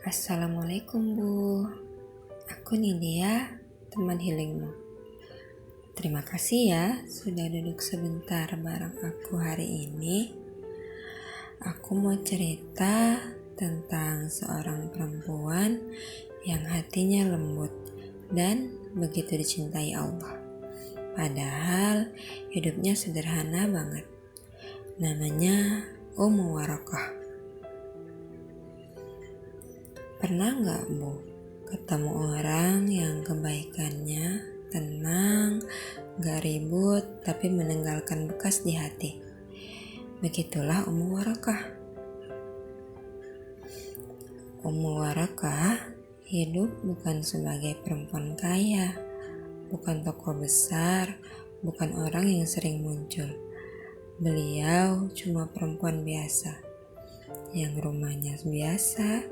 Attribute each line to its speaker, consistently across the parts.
Speaker 1: Assalamualaikum Bu, aku Nidia, teman healingmu. Terima kasih ya sudah duduk sebentar bareng aku hari ini. Aku mau cerita tentang seorang perempuan yang hatinya lembut dan begitu dicintai Allah. Padahal hidupnya sederhana banget. Namanya Ummu Warokoh. Pernah gak Bu ketemu orang yang kebaikannya tenang, gak ribut tapi meninggalkan bekas di hati? Begitulah Ummu Warokoh. Ummu Warokoh hidup bukan sebagai perempuan kaya, bukan tokoh besar, bukan orang yang sering muncul. Beliau cuma perempuan biasa, yang rumahnya biasa,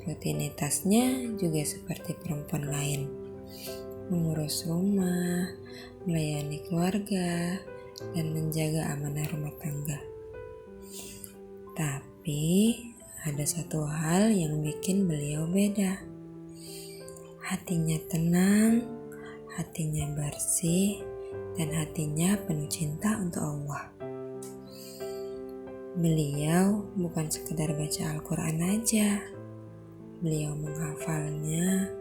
Speaker 1: rutinitasnya juga seperti perempuan lain. Mengurus rumah, melayani keluarga, dan menjaga amanah rumah tangga. Tapi ada satu hal yang bikin beliau beda. Hatinya tenang, hatinya bersih, dan hatinya penuh cinta untuk Allah. Beliau bukan sekedar baca Al-Quran aja. Beliau menghafalnya,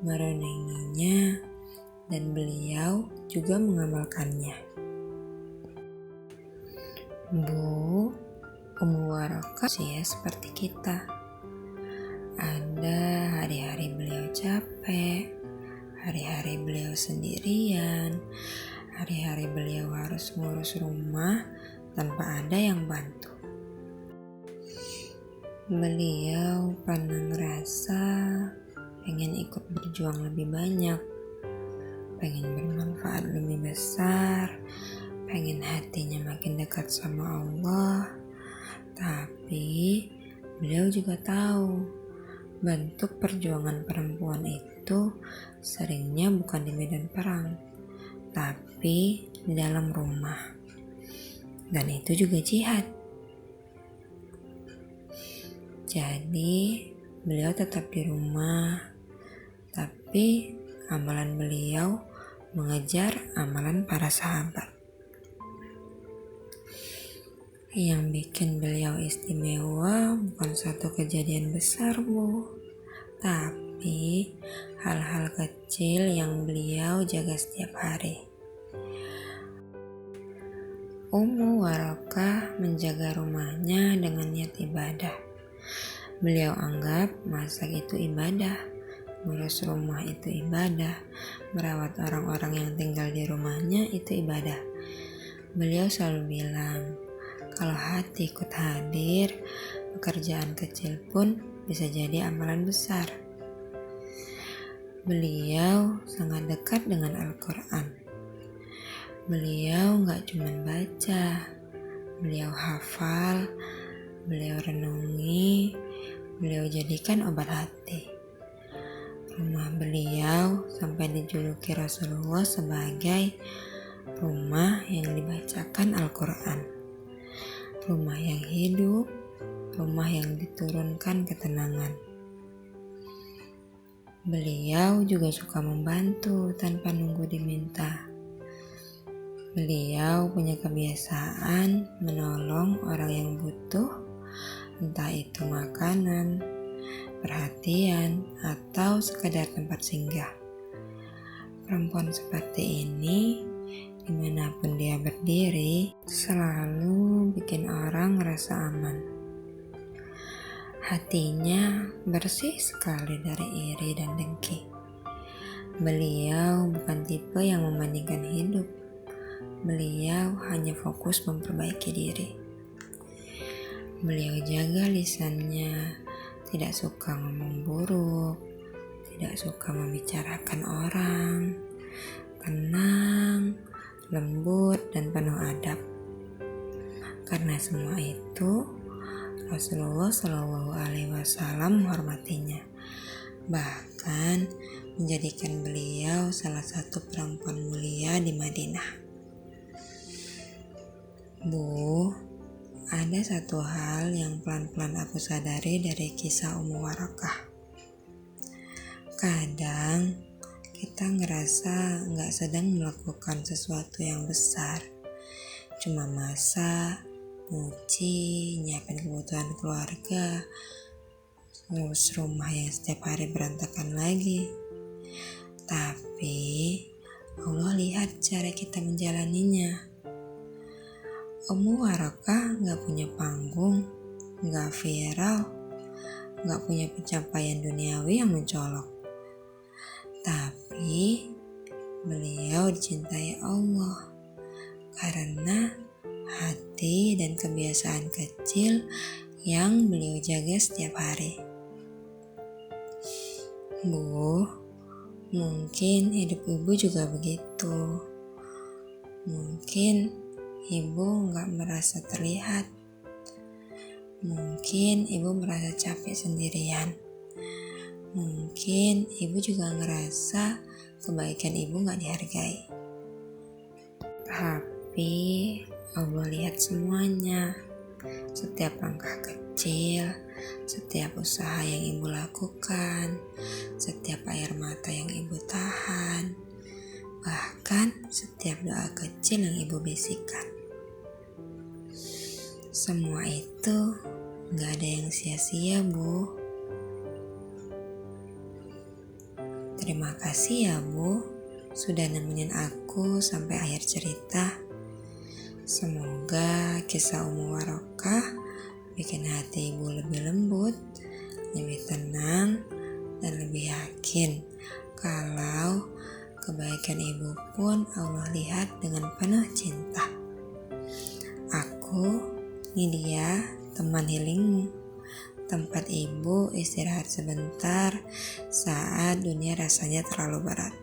Speaker 1: merenunginya, dan beliau juga mengamalkannya. Bu, Ummu Warokoh sih ya seperti kita. Ada hari-hari beliau capek, hari-hari beliau sendirian, hari-hari beliau harus ngurus rumah tanpa ada yang bantu. Beliau pernah ngerasa pengen ikut berjuang lebih banyak, pengen bermanfaat lebih besar, pengen hatinya makin dekat sama Allah. Tapi beliau juga tahu bentuk perjuangan perempuan itu seringnya bukan di medan perang, tapi di dalam rumah. Dan itu juga jihad. Jadi beliau tetap di rumah, tapi amalan beliau mengejar amalan para sahabat. Yang bikin beliau istimewa bukan satu kejadian besar Bu, tapi hal-hal kecil yang beliau jaga setiap hari. Ummu Warokoh menjaga rumahnya dengan niat ibadah. Beliau anggap masak itu ibadah, ngurus rumah itu ibadah, merawat orang-orang yang tinggal di rumahnya itu ibadah. Beliau selalu bilang, kalau hati ikut hadir, pekerjaan kecil pun bisa jadi amalan besar. Beliau sangat dekat dengan Al-Quran. Beliau gak cuma baca, beliau hafal, beliau renungi, beliau jadikan obat hati. Rumah beliau sampai dijuluki Rasulullah sebagai rumah yang dibacakan Al-Quran. Rumah yang hidup, rumah yang diturunkan ketenangan. Beliau juga suka membantu tanpa nunggu diminta. Beliau punya kebiasaan menolong orang yang butuh, entah itu makanan, perhatian, atau sekedar tempat singgah. Perempuan seperti ini, dimanapun dia berdiri, selalu bikin orang ngerasa aman. Hatinya bersih sekali dari iri dan dengki. Beliau bukan tipe yang membandingkan hidup. Beliau hanya fokus memperbaiki diri. Beliau jaga lisannya, tidak suka ngomong buruk, tidak suka membicarakan orang, tenang, lembut, dan penuh adab. Karena semua itu, Rasulullah SAW menghormatinya, bahkan menjadikan beliau salah satu perempuan mulia di Madinah. Bu, ada satu hal yang pelan-pelan aku sadari dari kisah Ummu Warakah. Kadang kita ngerasa gak sedang melakukan sesuatu yang besar, cuma masak, nyuci, nyiapin kebutuhan keluarga, ngurus rumah yang setiap hari berantakan lagi. Tapi Allah lihat cara kita menjalaninya. Ummu Warakah gak punya panggung, gak viral, gak punya pencapaian duniawi yang mencolok. Tapi beliau dicintai Allah karena hati dan kebiasaan kecil yang beliau jaga setiap hari. Bu, mungkin hidup ibu juga begitu. Mungkin ibu gak merasa terlihat. Mungkin ibu merasa capek sendirian. Mungkin ibu juga ngerasa kebaikan ibu gak dihargai. Tapi Allah lihat semuanya. Setiap langkah kecil, setiap usaha yang ibu lakukan, setiap air mata yang ibu tahan, bahkan setiap doa kecil yang ibu bisikan. Semua itu gak ada yang sia-sia, Bu. Terima kasih ya, Bu, sudah nemenin aku sampai akhir cerita. Semoga kisah Ummu Warakah bikin hati ibu lebih lembut, lebih tenang, dan lebih yakin kalau kebaikan ibu pun Allah lihat dengan penuh cinta. Aku, Nidia, teman healingmu, tempat ibu istirahat sebentar saat dunia rasanya terlalu berat.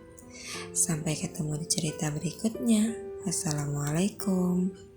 Speaker 1: Sampai ketemu di cerita berikutnya. Assalamualaikum.